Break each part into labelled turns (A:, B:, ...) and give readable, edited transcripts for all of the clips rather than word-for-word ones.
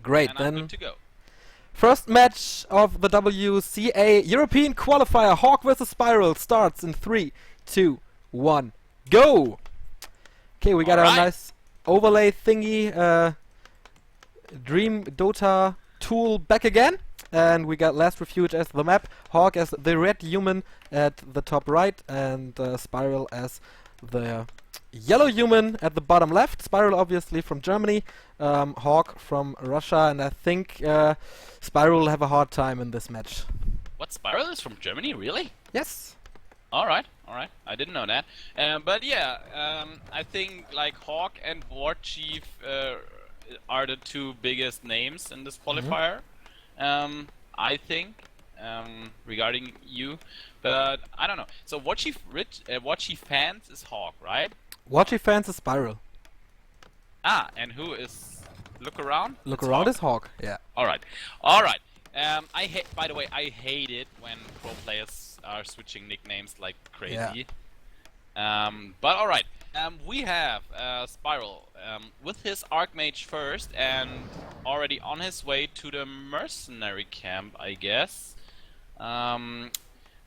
A: Great,
B: and
A: then
B: I'm good to go.
A: first match of the WCA European Qualifier, Hawk vs Spiral, starts in 3, 2, 1, go! Okay, we got our nice overlay thingy, Dream Dota tool back again. And we got Last Refuge as the map, Hawk as the red human at the top right, and Spiral as the yellow human at the bottom left. Spiral obviously from Germany, Hawk from Russia, and I think Spiral will have a hard time in this match.
B: What, Spiral is from Germany, really?
A: Yes.
B: Alright, I didn't know that. But yeah, I think like Hawk and War Chief are the two biggest names in this qualifier. I think, regarding you, but I don't know. So War Chief fans is Hawk, right?
A: War Chief fans is Spiral.
B: Ah, and who is Look Around?
A: Look
B: It's
A: Around
B: Hawk?
A: is Hawk, yeah.
B: Alright. By the way, I hate it when pro players are switching nicknames like crazy.
A: Yeah.
B: But alright. We have Spiral with his Archmage first and already on his way to the mercenary camp, I guess.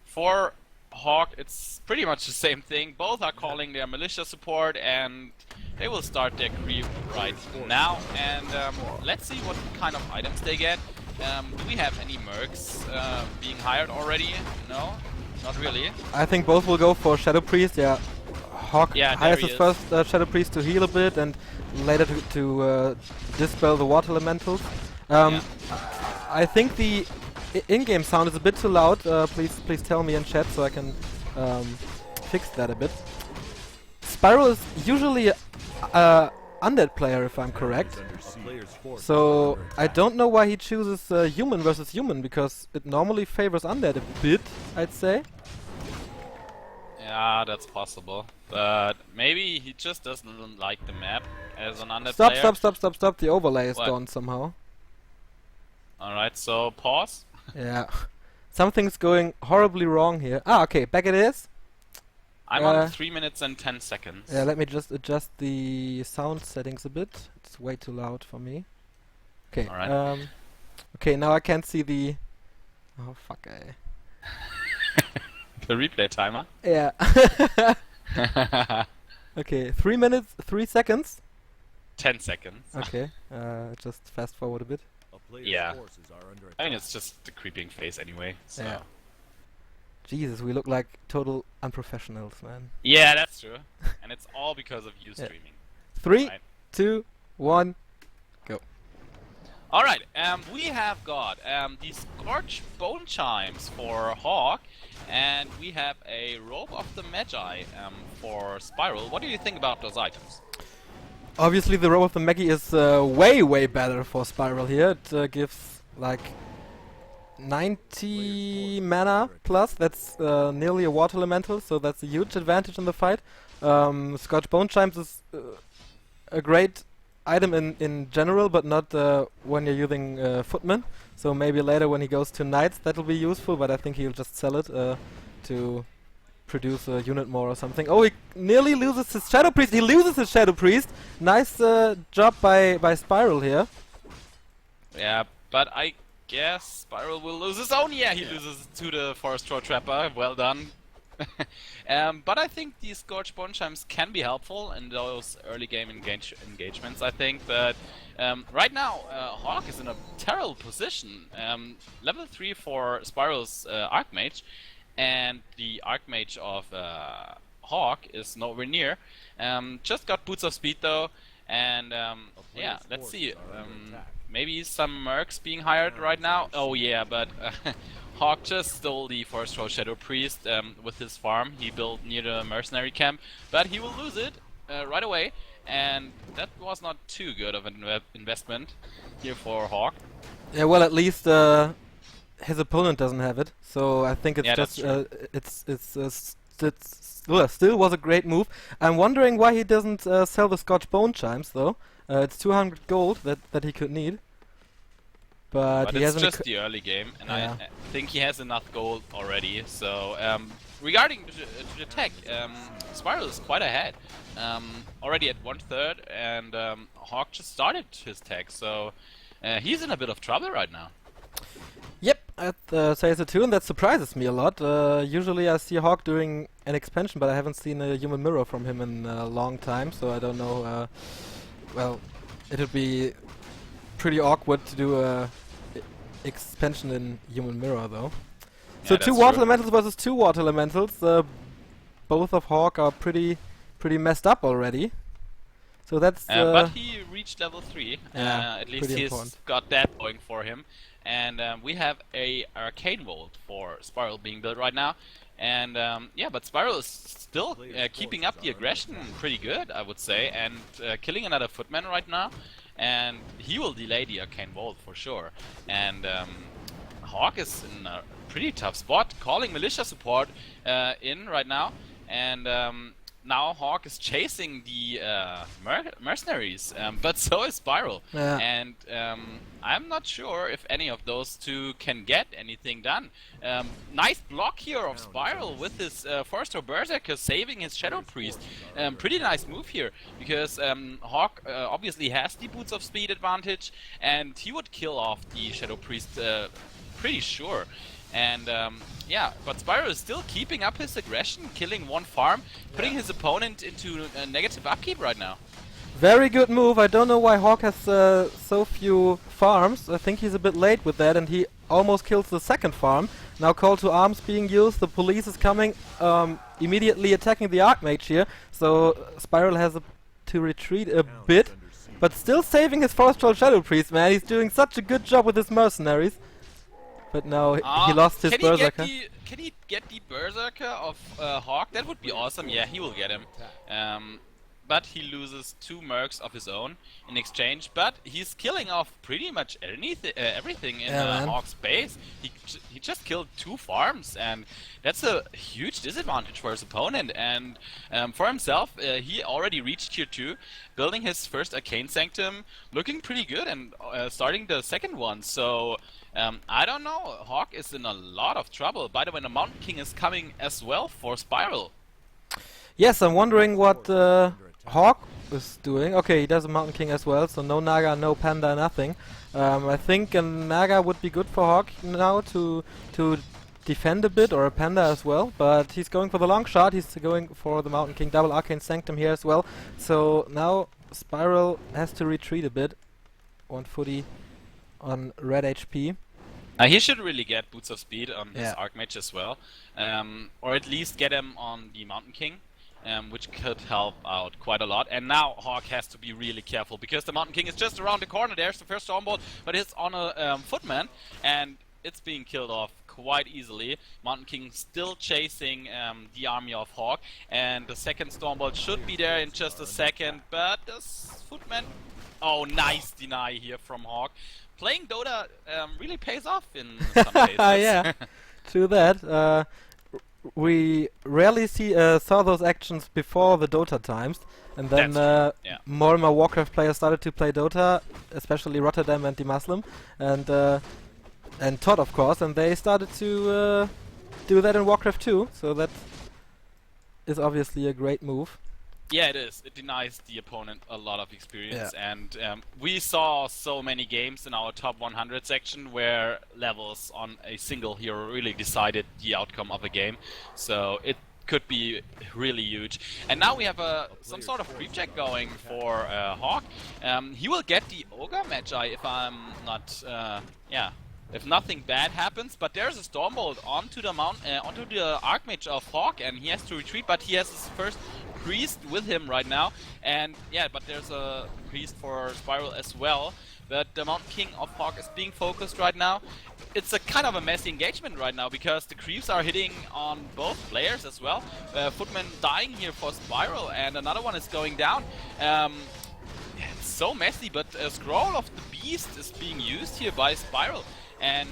B: For Hawk, it's pretty much the same thing. Both are calling their militia support and they will start their creep right now. And let's see what kind of items they get. Do we have any mercs being hired already? No, not really.
A: I think both will go for Shadow Priest, yeah. Hawk hires his first Shadow Priest to heal a bit and later to dispel the water elementals. I think the in-game sound is a bit too loud. Please tell me in chat so I can fix that a bit. Spiral is usually a undead player, if I'm correct. So I don't know why he chooses human versus human, because it normally favors undead a bit, I'd say.
B: Yeah, that's possible. But maybe he just doesn't like the map as an undead player.
A: Stop. The overlay is gone somehow.
B: Alright, so pause.
A: Yeah. Something's going horribly wrong here. Ah, okay, back it is.
B: I'm on 3 minutes and 10 seconds.
A: Yeah, let me just adjust the sound settings a bit. It's way too loud for me. Okay,
B: alright.
A: Okay, now I can't see the... Oh, fuck,
B: The replay timer?
A: Yeah. Okay, 3 minutes, 3 seconds.
B: 10 seconds.
A: Okay, just fast forward a bit.
B: Yeah. I mean, it's just the creeping phase anyway, so...
A: Yeah. Jesus, we look like total unprofessionals, man.
B: Yeah, that's true. And it's all because of you streaming.
A: 3, 2, 1, go.
B: Alright, we have got the Scorch Bone Chimes for Hawk, and we have a Robe of the Magi for Spiral. What do you think about those items?
A: Obviously, the Robe of the Magi is way better for Spiral here. It gives like 90 mana plus. That's nearly a water elemental, so that's a huge advantage in the fight. Scorch Bone Chimes is a great item in general, but not when you're using Footman. So maybe later when he goes to Knights that'll be useful, but I think he'll just sell it to produce a unit more or something. Oh, he nearly loses his Shadow Priest! He loses his Shadow Priest! Nice job by Spiral here.
B: Yeah, but I guess Spiral will lose his own. Yeah, he loses to the Forest Troll Trapper. Well done. But I think these Scorch Bone Chimes can be helpful in those early game engagements, I think. But right now, Hawk is in a terrible position. Level 3 for Spiral's Archmage, and the Archmage of Hawk is nowhere near. Just got Boots of Speed though, and yeah, let's see. Maybe some mercs being hired right now. Oh yeah, but Hawk just stole the Forest Troll Shadow Priest with his farm he built near the mercenary camp, but he will lose it right away, and that was not too good of an investment here for Hawk.
A: Yeah, well, at least his opponent doesn't have it, so I think it's just still was a great move. I'm wondering why he doesn't sell the Scorch Bone Chimes though. It's 200 gold that he could need. But he
B: it's
A: hasn't
B: just the early game, and I think he has enough gold already. So regarding the tech, Spiral is quite ahead, already at 1/3, and Hawk just started his tech. So He's in a bit of trouble right now.
A: Yep, I'd say so too, and that surprises me a lot. Usually I see Hawk doing an expansion, but I haven't seen a human mirror from him in a long time, so I don't know. Well, it would be pretty awkward to do a expansion in human mirror, though.
B: Yeah,
A: So
B: that's
A: 2 water
B: true.
A: elementals versus 2 water elementals. Both of Hawk are pretty messed up already. So that's
B: But he reached level 3.
A: Yeah,
B: At least
A: pretty
B: he's
A: important.
B: got that going for him. And we have a Arcane Vault for Spiral being built right now. And yeah, but Spiral is still keeping up the aggression pretty good, I would say, and killing another Footman right now. And he will delay the Arcane Vault for sure. And Hawk is in a pretty tough spot, calling militia support in right now. And now Hawk is chasing the mercenaries, but so is Spiral.
A: Yeah.
B: And I'm not sure if any of those two can get anything done. Nice block here of Spiral with his Forester Berserker saving his Shadow Priest. Pretty nice move here, because Hawk obviously has the Boots of Speed advantage, and he would kill off the Shadow Priest pretty sure. And yeah, but Spiral is still keeping up his aggression, killing one farm, putting his opponent into a negative upkeep right now.
A: very good move. I don't know why Hawk has so few farms. I think he's a bit late with that, and he almost kills the second farm. Now call to arms being used, the police is coming, immediately attacking the Archmage here. So Spiral has to retreat a bit, but still saving his Forest Troll Shadow Priest, man. He's doing such a good job with his mercenaries. But now he lost his Berserker.
B: Can he get the Berserker of Hawk? That would be awesome. Yeah, he will get him. But he loses 2 mercs of his own in exchange. But he's killing off pretty much everything in Hawk's base. He just killed 2 farms, and that's a huge disadvantage for his opponent. And for himself, he already reached tier 2, building his first Arcane Sanctum, looking pretty good, and starting the second one. So I don't know. Hawk is in a lot of trouble. By the way, the Mountain King is coming as well for Spiral.
A: Yes, I'm wondering what Hawk is doing. Okay, he does a Mountain King as well, so no Naga, no Panda, nothing. I think a Naga would be good for Hawk now to defend a bit, or a Panda as well, but he's going for the long shot. He's going for the Mountain King, double Arcane Sanctum here as well. So now Spiral has to retreat a bit. 1 footy on red HP.
B: He should really get Boots of Speed on his
A: Yeah.
B: Archmage as well, or at least get him on the Mountain King, which could help out quite a lot. And now Hawk has to be really careful, because the Mountain King is just around the corner. There's the first Stormbolt, but it's on a Footman, and it's being killed off quite easily. Mountain King still chasing the army of Hawk, and the second Stormbolt should be there in just a second, but this Footman... Oh, nice deny here from Hawk. Playing Dota really pays off in some cases.
A: Yeah, true that. We rarely saw those actions before the Dota times, and then
B: That's true, yeah.
A: more and more Warcraft players started to play Dota, especially Rotterdam and MiLLeN, and Todd, of course, and they started to do that in Warcraft too. So that is obviously a great move.
B: Yeah, it is. It denies the opponent a lot of experience, and we saw so many games in our top 100 section where levels on a single hero really decided the outcome of a game. So it could be really huge. And now we have some sort of creep check going for Hawk. He will get the Ogre Magi if I'm not, if nothing bad happens. But there's a Stormbolt onto the onto the Archmage of Hawk, and he has to retreat. But he has his first priest with him right now, and yeah, but there's a priest for Spiral as well. But the Mountain King of Hawk is being focused right now. It's a kind of a messy engagement right now, because the creeps are hitting on both players as well. Footman dying here for Spiral, and another one is going down. It's so messy, but a Scroll of the Beast is being used here by Spiral, and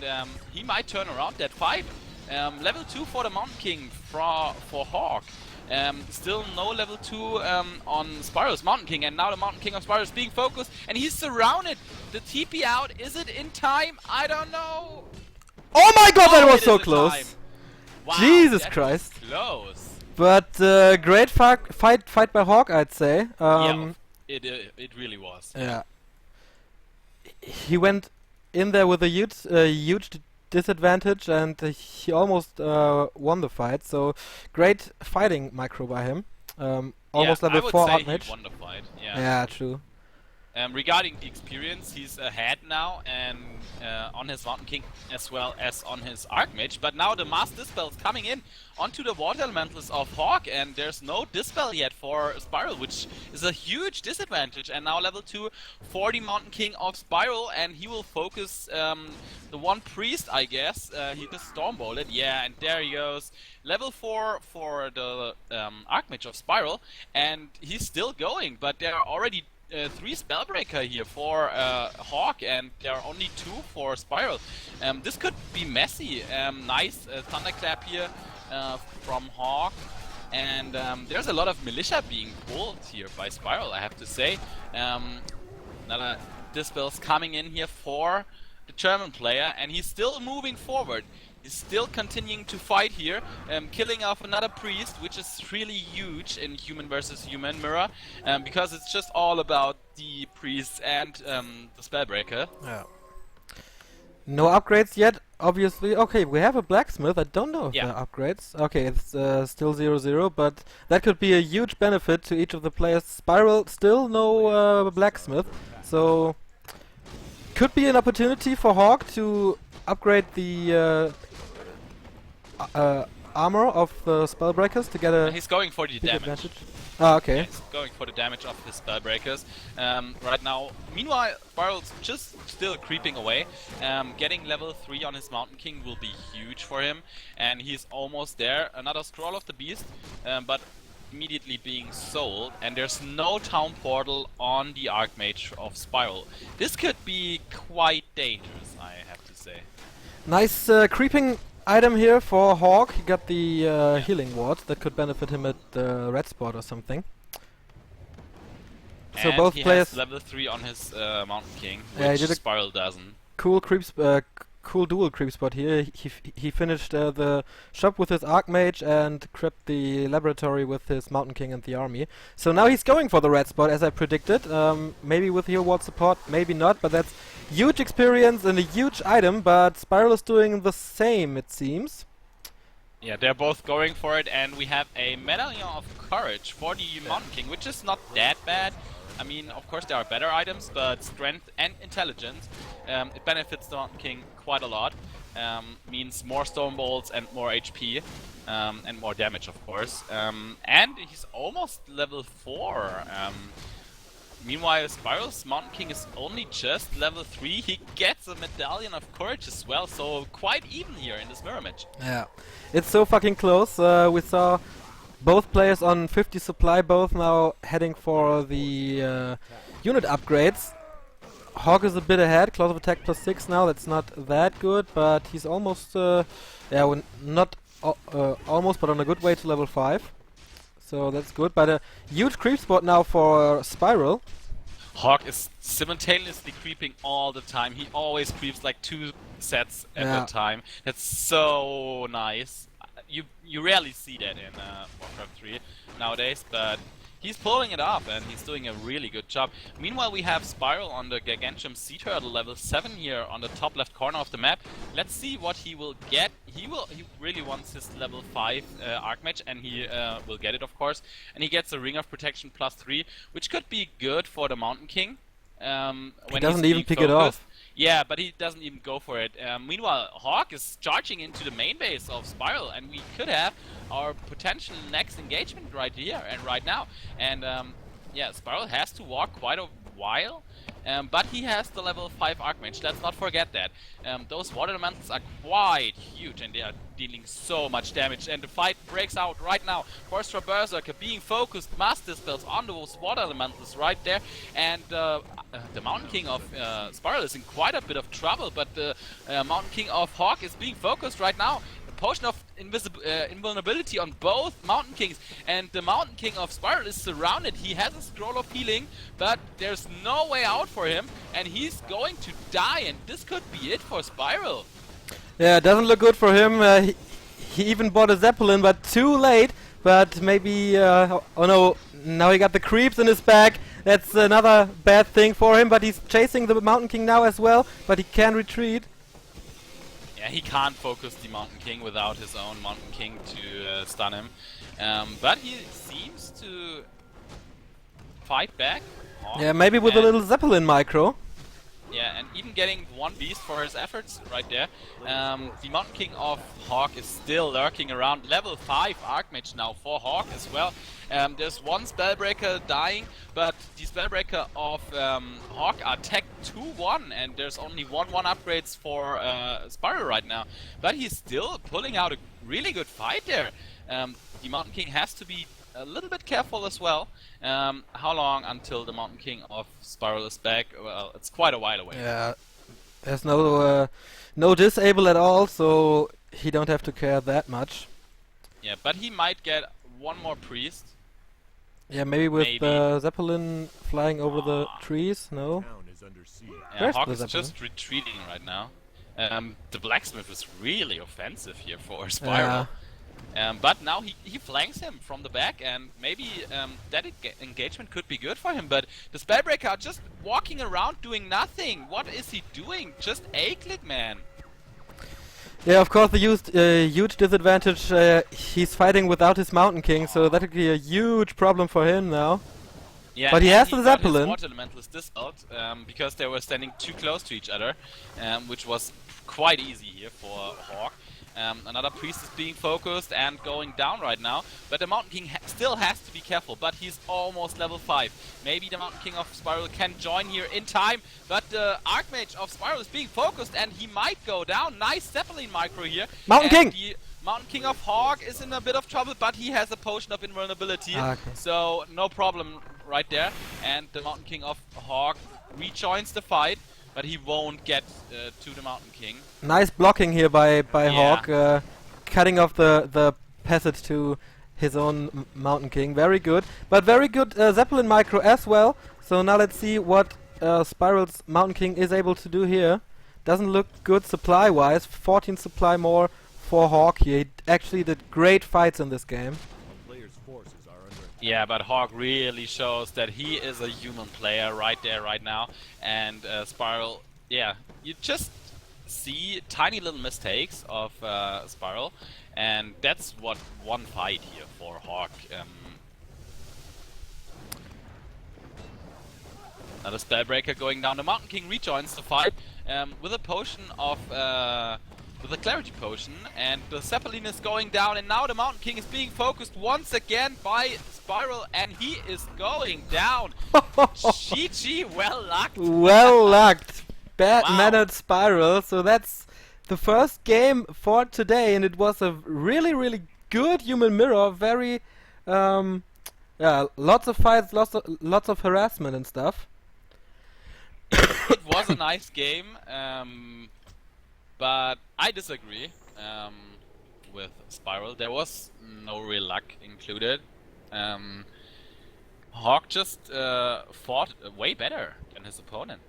B: he might turn around that fight. Level 2 for the Mountain King for Hawk. Still no level 2 on Spiral's Mountain King, and now the Mountain King of Spiral is being focused, and he's surrounded. The TP out, is it in time? I don't know.
A: Oh my god, that
B: Oh,
A: was
B: it
A: so
B: is in
A: close!
B: time. Wow,
A: Jesus
B: that
A: Christ!
B: was close.
A: But great fight by Hawk, I'd say.
B: Yeah, it really was.
A: Yeah. he went in there with a huge disadvantage, and he almost won the fight. So great fighting micro by him. Almost
B: yeah,
A: level
B: I
A: 4
B: would say
A: Archmage.
B: he won the fight. Yeah.
A: Yeah, true.
B: Regarding the experience, he's ahead now, and on his Mountain King as well as on his Archmage. But now the Mass Dispel is coming in onto the Water Elementals of Hawk, and there's no Dispel yet for Spiral, which is a huge disadvantage. And now level 2 for the Mountain King of Spiral, and he will focus the one Priest, I guess. He just Stormbolted, yeah, and there he goes. Level 4 for the Archmage of Spiral, and he's still going, but there are already 3 Spellbreaker here for Hawk, and there are only 2 for Spiral. This could be messy. Nice Thunderclap here from Hawk, and there's a lot of Militia being pulled here by Spiral, I have to say. Another Dispel's coming in here for the German player, and he's still moving forward. He's still continuing to fight here, killing off another priest, which is really huge in human versus human mirror, because it's just all about the priests and the spellbreaker.
A: Yeah. No upgrades yet, obviously. Okay, we have a blacksmith. I don't know if there are upgrades. Okay, it's still 0-0, but that could be a huge benefit to each of the players. Spiral, still no blacksmith, so could be an opportunity for Hawk to upgrade the armor of the spellbreakers to get a
B: He's going for the
A: big
B: damage.
A: advantage. Ah, okay.
B: Yeah, he's going for the damage of his spellbreakers right now. Meanwhile, Spiral's just still creeping away. Getting level 3 on his Mountain King will be huge for him, and he's almost there. Another Scroll of the Beast, but immediately being sold, and there's no town portal on the Archmage of Spiral. This could be quite dangerous, I have to say.
A: Nice creeping item here for Hawk. He got the healing ward that could benefit him at the red spot or something. So
B: And
A: both
B: he
A: players
B: has level 3 on his Mountain King,
A: Yeah, he
B: which
A: did a
B: Spiral doesn't.
A: cool cool dual creep spot here. He finished the shop with his Archmage and crept the laboratory with his Mountain King and the army. So now he's going for the red spot as I predicted. Maybe with heal ward support, maybe not, but that's huge experience and a huge item, but Spiral is doing the same, it seems.
B: Yeah, they're both going for it, and we have a Medallion of Courage for the Mountain King, which is not that bad. I mean, of course there are better items, but Strength and Intelligence, it benefits the Mountain King quite a lot. Means more Stone Bolts and more HP, and more damage, of course. And he's almost level 4. Meanwhile, Spiral's Mountain King is only just level 3. He gets a Medallion of Courage as well, so quite even here in this mirror match.
A: Yeah, it's so fucking close. We saw both players on 50 supply, both now heading for the unit upgrades. Hawk is a bit ahead, claws of attack +6 now. That's not that good, but he's almost, not almost, but on a good way to level 5. So that's good. But a huge creep spot now for Spiral.
B: Hawk is simultaneously creeping all the time. He always creeps like 2 sets at a time. That's so nice. You rarely see that in Warcraft 3 nowadays, but he's pulling it off, and he's doing a really good job. Meanwhile, we have Spiral on the Gargantuan Sea Turtle level 7 here on the top left corner of the map. Let's see what he will get. He really wants his level 5 Archmage, and he will get it, of course. And he gets a Ring of Protection +3, which could be good for the Mountain King. When
A: he doesn't even pick it off.
B: Yeah, but he doesn't even go for it. Meanwhile, Hawk is charging into the main base of Spiral, and we could have our potential next engagement right here and right now. And yeah, Spiral has to walk quite a while, but he has the level 5 Archmage. Let's not forget that. Those water elementals are quite huge, and they are dealing so much damage. And the fight breaks out right now. Forester Berserker being focused, Mass Dispels on those water elementals right there. And the Mountain King of Spiral is in quite a bit of trouble, but the Mountain King of Hawk is being focused right now. Potion of invulnerability on both Mountain Kings, and the Mountain King of Spiral is surrounded. He has a Scroll of Healing, but there's no way out for him, and he's going to die, and this could be it for Spiral.
A: Yeah, it doesn't look good for him. He even bought a Zeppelin, but too late. But maybe, oh no, now he got the creeps in his back. That's another bad thing for him, but he's chasing the Mountain King now as well, but he can retreat.
B: Yeah, he can't focus the Mountain King without his own Mountain King to stun him. But he seems to fight back.
A: Yeah, maybe with a little Zeppelin micro.
B: Yeah, and even getting one beast for his efforts right there. The Mountain King of Hawk is still lurking around. Level 5 Archmage now for Hawk as well. There's one Spellbreaker dying, but the Spellbreaker of Hawk are tech 2-1, and there's only 1-1 upgrades for Spiral right now. But he's still pulling out a really good fight there. The Mountain King has to be a little bit careful as well. How long until the Mountain King of Spiral is back? Well, it's quite a while away.
A: Yeah, there's no disable at all, so he don't have to care that much.
B: Yeah, but he might get one more priest.
A: Yeah, maybe with the Zeppelin flying over the trees. No.
B: Yeah, Hawk is just retreating right now. The blacksmith is really offensive here for Spiral. But now he flanks him from the back, and maybe that engagement could be good for him. But the Spellbreaker are just walking around doing nothing. What is he doing? Just A-click, man.
A: Yeah, of course, the huge disadvantage. He's fighting without his Mountain King, so that could be a huge problem for him now.
B: Yeah,
A: but he has the
B: got
A: Zeppelin.
B: His Water Elementalist dispelled because they were standing too close to each other, which was quite easy here for Hawk. Another priest is being focused and going down right now, but the Mountain King still has to be careful, but he's almost level 5. Maybe the Mountain King of Spiral can join here in time, but the Archmage of Spiral is being focused and he might go down. Nice Zeppelin micro here.
A: Mountain King!
B: The Mountain King of Hawk is in a bit of trouble, but he has a potion of invulnerability, so no problem right there. And the Mountain King of Hawk rejoins the fight, but he won't get to the Mountain King.
A: Nice blocking here by Hawk, cutting off the passage to his own Mountain King. Very good, but very good Zeppelin micro as well. So now let's see what Spiral's Mountain King is able to do here. Doesn't look good supply-wise. 14 supply more for Hawk here. He actually did great fights in this game.
B: Yeah, but Hawk really shows that he is a human player right there, right now. And Spiral, yeah, you just see tiny little mistakes of Spiral, and that's what one fight here for Hawk. Another Spellbreaker going down. The Mountain King rejoins the fight with a potion of with a Clarity Potion, and the Zeppelin is going down, and now the Mountain King is being focused once again by Spiral, and he is going down. GG, well lucked.
A: Well lucked. Bad-mannered Spiral. So that's the first game for today, and it was a really, really good human mirror. Very, yeah, lots of fights, lots of harassment and stuff.
B: It was a nice game. But I disagree with Spiral. There was no real luck included. Hawk just fought way better than his opponent.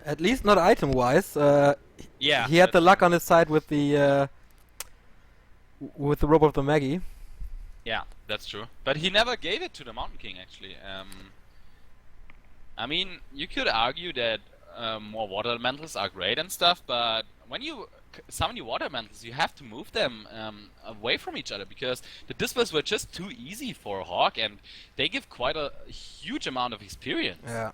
A: At least not item-wise.
B: Yeah,
A: he had the luck on his side with the Robe of the Maggie.
B: Yeah, that's true. But he never gave it to the Mountain King, actually. I mean, you could argue that more water elementals are great and stuff, but when you summon your water elementals, you have to move them away from each other, because the dispels were just too easy for Hawk, and they give quite a huge amount of experience.
A: Yeah.